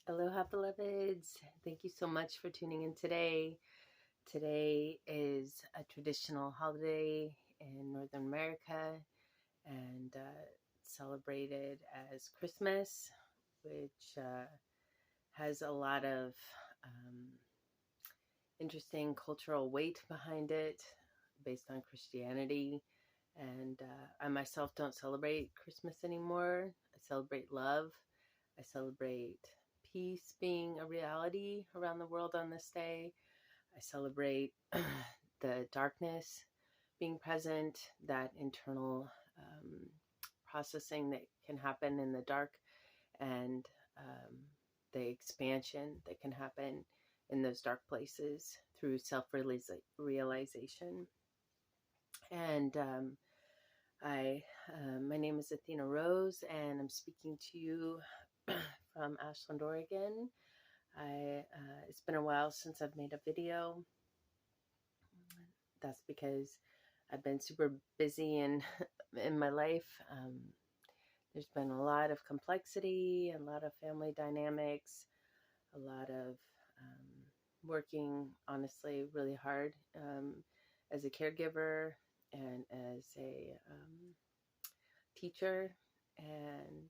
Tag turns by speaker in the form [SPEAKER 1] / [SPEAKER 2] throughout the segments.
[SPEAKER 1] Aloha, beloveds. Thank you so much for tuning in today. Today is a traditional holiday in Northern America and celebrated as Christmas, which has a lot of interesting cultural weight behind it based on Christianity. And I myself don't celebrate Christmas anymore. I celebrate love. I celebrate peace being a reality around the world on this day. I celebrate the darkness being present, that internal processing that can happen in the dark, and the expansion that can happen in those dark places through self-realization. And my name is Athena Rose, and I'm speaking to you from Ashland, Oregon. It's been a while since I've made a video. That's because I've been super busy in my life. There's been a lot of complexity, a lot of family dynamics, a lot of working, honestly, really hard as a caregiver and as a teacher. And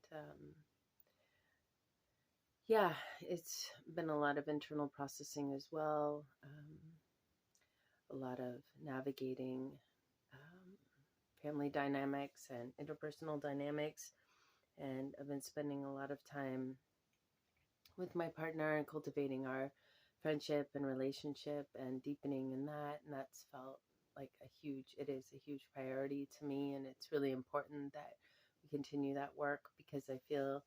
[SPEAKER 1] yeah, it's been a lot of internal processing as well, a lot of navigating family dynamics and interpersonal dynamics. And I've been spending a lot of time with my partner and cultivating our friendship and relationship and deepening in that. And that's felt like it is a huge priority to me. And it's really important that we continue that work, because I feel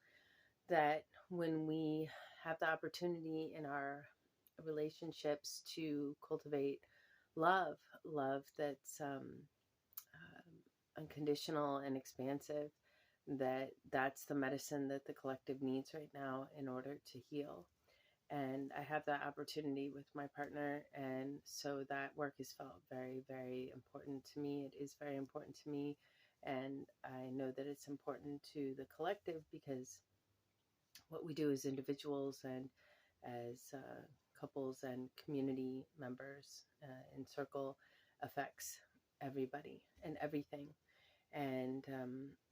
[SPEAKER 1] that when we have the opportunity in our relationships to cultivate love that's unconditional and expansive, that's the medicine that the collective needs right now in order to heal. And I have that opportunity with my partner, and so that work has felt very, very important to me. It is very important to me, and I know that it's important to the collective, because what we do as individuals and as couples and community members in circle affects everybody and everything. And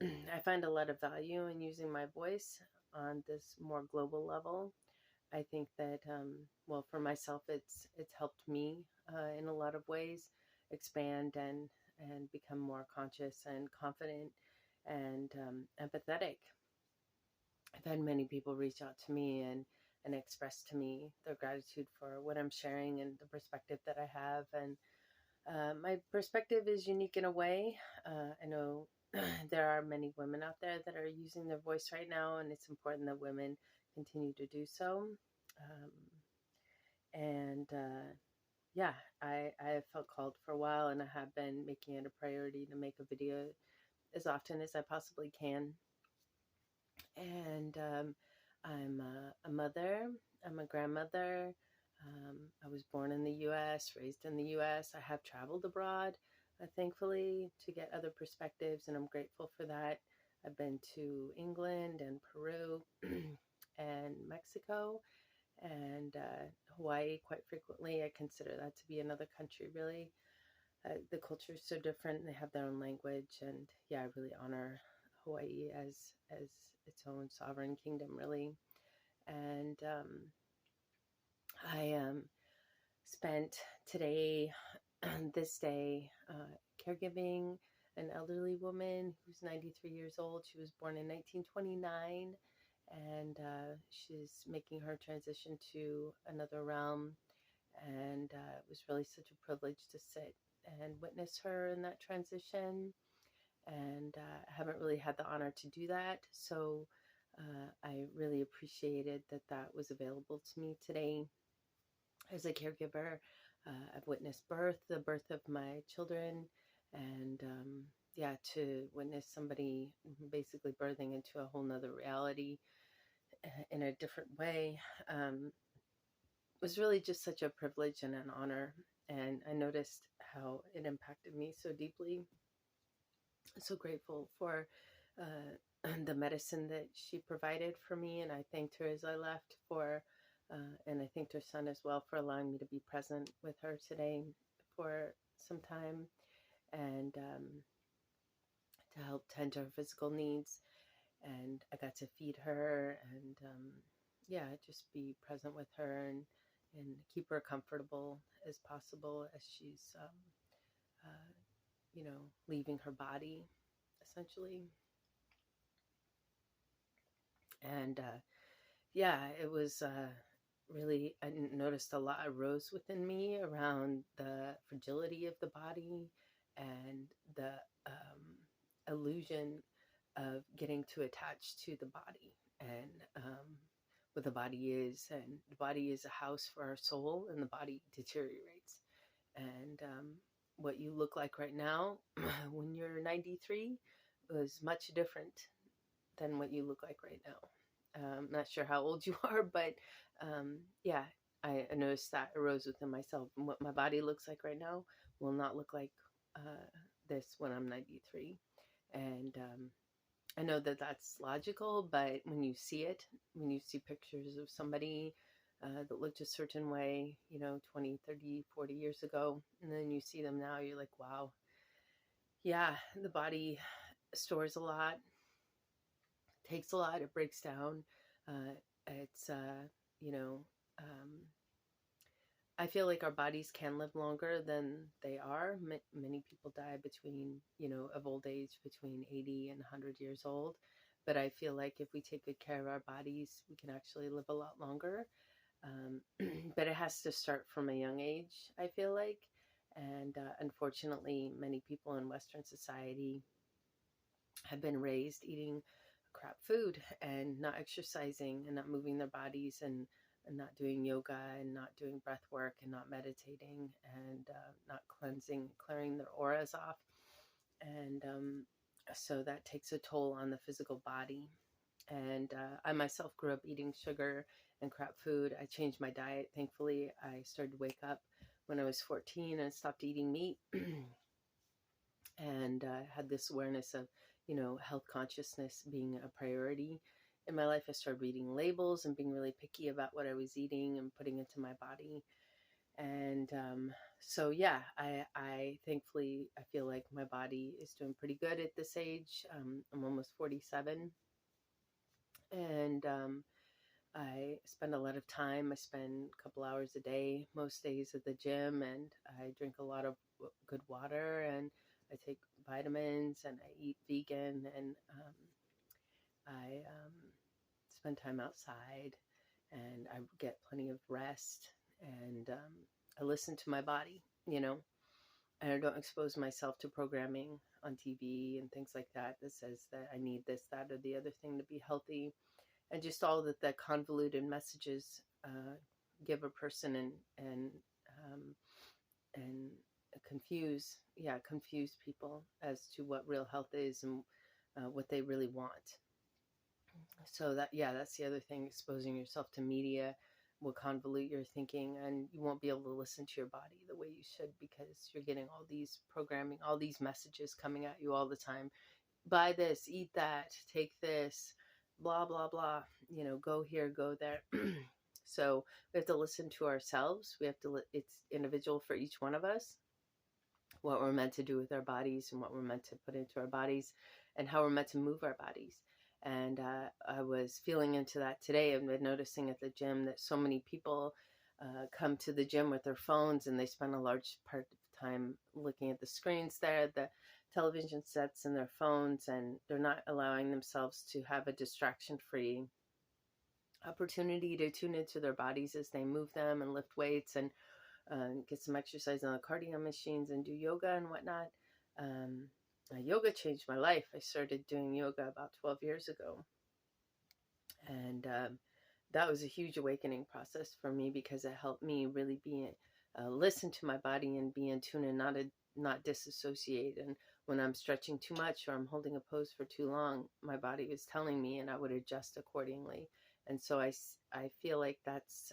[SPEAKER 1] I find a lot of value in using my voice on this more global level. I think that, well, for myself, it's helped me in a lot of ways expand and become more conscious and confident and empathetic. I've had many people reach out to me and express to me their gratitude for what I'm sharing and the perspective that I have. And my perspective is unique in a way. I know there are many women out there that are using their voice right now, and it's important that women continue to do so. Yeah, I have felt called for a while, and I have been making it a priority to make a video as often as I possibly can. And I'm a mother, I'm a grandmother. I was born in the U.S., raised in the U.S. I have traveled abroad, thankfully, to get other perspectives, and I'm grateful for that. I've been to England and Peru and Mexico and Hawaii quite frequently. I consider that to be another country, really. The culture is so different. They have their own language, and yeah, I really honor Hawaii as its own sovereign kingdom, really. And I spent today, this day, caregiving an elderly woman who's 93 years old. She was born in 1929, and she's making her transition to another realm. And it was really such a privilege to sit and witness her in that transition. And I haven't really had the honor to do that. So I really appreciated that was available to me today. As a caregiver, I've witnessed the birth of my children, and yeah, to witness somebody basically birthing into a whole nother reality in a different way was really just such a privilege and an honor. And I noticed how it impacted me so deeply. So grateful for the medicine that she provided for me, and I thanked her as I left for, and I thanked her son as well for allowing me to be present with her today for some time, and to help tend to her physical needs. And I got to feed her, and yeah, just be present with her, and keep her comfortable as possible as she's you know, leaving her body essentially. And yeah, it was really, I noticed a lot arose within me around the fragility of the body and the illusion of getting too attached to the body, and what the body is. And the body is a house for our soul, and the body deteriorates. And what you look like right now when you're 93 was much different than what you look like right now. Not sure how old you are, but yeah, I noticed that arose within myself. And what my body looks like right now will not look like this when I'm 93. And I know that that's logical, but when you see it, when you see pictures of somebody that looked a certain way, you know, 20, 30, 40 years ago, and then you see them now, you're like, wow, yeah, the body stores a lot, takes a lot, it breaks down. It's, you know, I feel like our bodies can live longer than they are. Many people die between, you know, of old age, between 80 and 100 years old. But I feel like if we take good care of our bodies, we can actually live a lot longer. But it has to start from a young age, I feel like. And unfortunately, many people in Western society have been raised eating crap food and not exercising and not moving their bodies, and not doing yoga and not doing breath work and not meditating, and not clearing their auras off. And so that takes a toll on the physical body. And I myself grew up eating sugar and crap food. I changed my diet. Thankfully, I started to wake up when I was 14 and stopped eating meat. And had this awareness of, you know, health consciousness being a priority in my life. I started reading labels and being really picky about what I was eating and putting into my body. And so yeah, I thankfully, I feel like my body is doing pretty good at this age. I'm almost 47, and I spend a lot of time. I spend a couple hours a day, most days, at the gym, and I drink a lot of good water, and I take vitamins, and I eat vegan, and I spend time outside, and I get plenty of rest, and I listen to my body, you know, and I don't expose myself to programming on TV and things like that that says that I need this, that, or the other thing to be healthy, and just all that the convoluted messages give a person, um, and confuse people as to what real health is, and what they really want. So that's the other thing. Exposing yourself to media will convolute your thinking, and you won't be able to listen to your body the way you should, because you're getting all these programming, all these messages coming at you all the time. Buy this, eat that, take this, blah, blah, blah, you know, go here, go there. So we have to listen to ourselves. We have to, it's individual for each one of us, what we're meant to do with our bodies, and what we're meant to put into our bodies, and how we're meant to move our bodies. And I was feeling into that today. I've been noticing at the gym that so many people come to the gym with their phones, and they spend a large part of the time looking at the screens there, the television sets, and their phones, and they're not allowing themselves to have a distraction-free opportunity to tune into their bodies as they move them and lift weights, and get some exercise on the cardio machines, and do yoga and whatnot. Yoga changed my life. I started doing yoga about 12 years ago. And that was a huge awakening process for me, because it helped me really listen to my body and be in tune, and not disassociate. And when I'm stretching too much or I'm holding a pose for too long, my body was telling me, and I would adjust accordingly. And so I feel like that's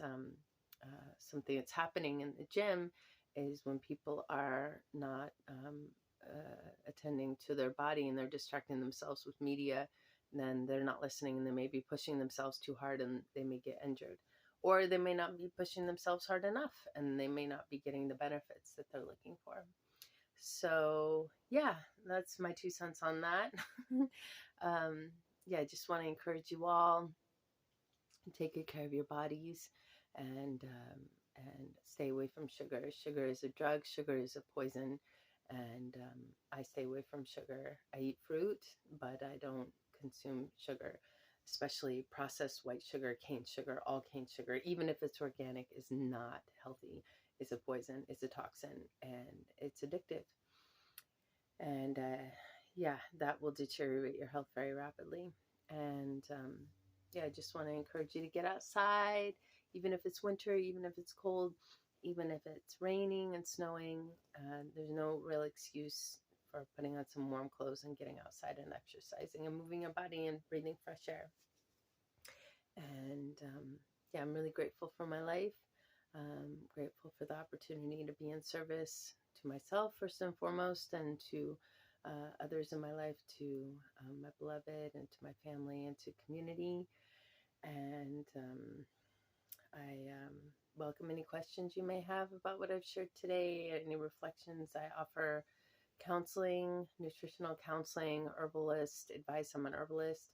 [SPEAKER 1] something that's happening in the gym, is when people are not attending to their body, and they're distracting themselves with media then they're not listening, and they may be pushing themselves too hard and they may get injured. Or they may not be pushing themselves hard enough and they may not be getting the benefits that they're looking for. So yeah, that's my 2 cents on that. Yeah, I just want to encourage you all, take good care of your bodies, and stay away from sugar. Sugar is a drug. Sugar is a poison, and I stay away from sugar. I eat fruit, but I don't consume sugar, especially processed white sugar, cane sugar. All cane sugar, even if it's organic, is not healthy. It's a poison. It's a toxin, and it's addictive. And yeah, that will deteriorate your health very rapidly. And yeah, I just want to encourage you to get outside, even if it's winter, even if it's cold, even if it's raining and snowing. There's no real excuse for putting on some warm clothes and getting outside and exercising and moving your body and breathing fresh air. And yeah, I'm really grateful for my life. Grateful for the opportunity to be in service to myself first and foremost, and to others in my life, to my beloved, and to my family, and to community. And I welcome any questions you may have about what I've shared today, any reflections. I offer counseling, nutritional counseling, herbalist advice. I'm an herbalist.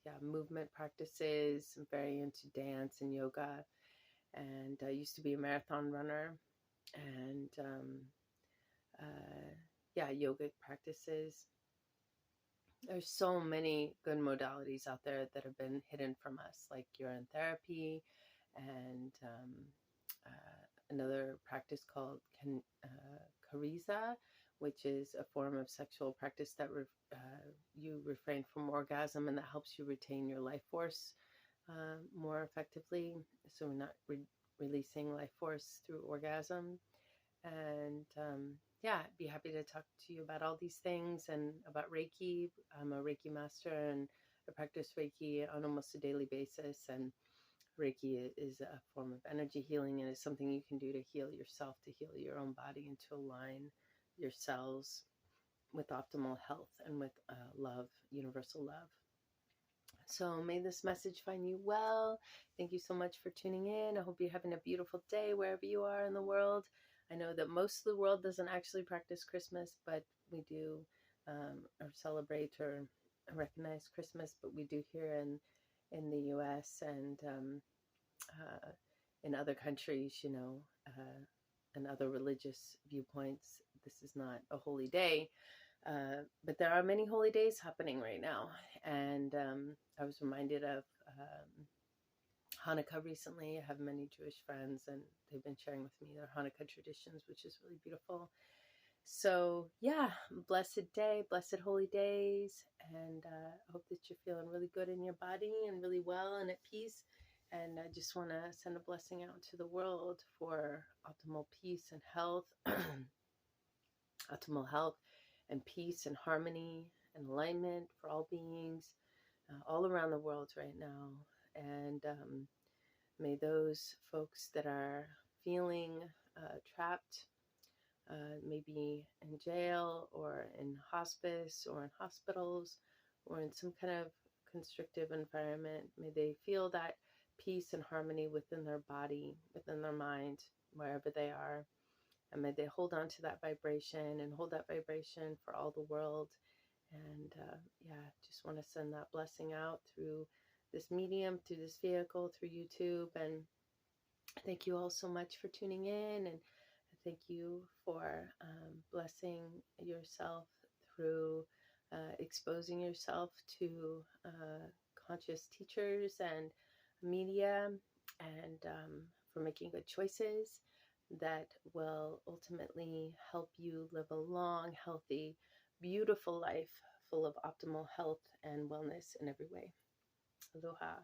[SPEAKER 1] Yeah, movement practices. I'm very into dance and yoga. And I used to be a marathon runner. And yeah, yogic practices. There's so many good modalities out there that have been hidden from us, like urine therapy, and another practice called Kariza, which is a form of sexual practice that you refrain from orgasm, and that helps you retain your life force more effectively. So we're not releasing life force through orgasm. And yeah, I'd be happy to talk to you about all these things and about Reiki. I'm a Reiki master, and I practice Reiki on almost a daily basis. And Reiki is a form of energy healing, and it's something you can do to heal yourself, to heal your own body, and to align your cells with optimal health and with love, universal love. So may this message find you well. Thank you so much for tuning in. I hope you're having a beautiful day wherever you are in the world. I know that most of the world doesn't actually practice Christmas, but we do, or celebrate or recognize Christmas, but we do here in the U.S. and in other countries, and other religious viewpoints. This is not a holy day. But there are many holy days happening right now. And I was reminded of Hanukkah recently. I have many Jewish friends, and they've been sharing with me their Hanukkah traditions, which is really beautiful. So yeah, blessed day, blessed holy days. And I hope that you're feeling really good in your body and really well and at peace. And I just want to send a blessing out to the world for optimal peace and health, optimal health and peace and harmony and alignment for all beings all around the world right now. And may those folks that are feeling trapped, maybe in jail or in hospice or in hospitals or in some kind of constrictive environment, may they feel that peace and harmony within their body, within their mind, wherever they are. And may they hold on to that vibration and hold that vibration for all the world. And yeah, just want to send that blessing out through this medium, through this vehicle, through YouTube. And thank you all so much for tuning in. And thank you for blessing yourself through exposing yourself to conscious teachers and media, and for making good choices that will ultimately help you live a long, healthy, beautiful life full of optimal health and wellness in every way. Aloha.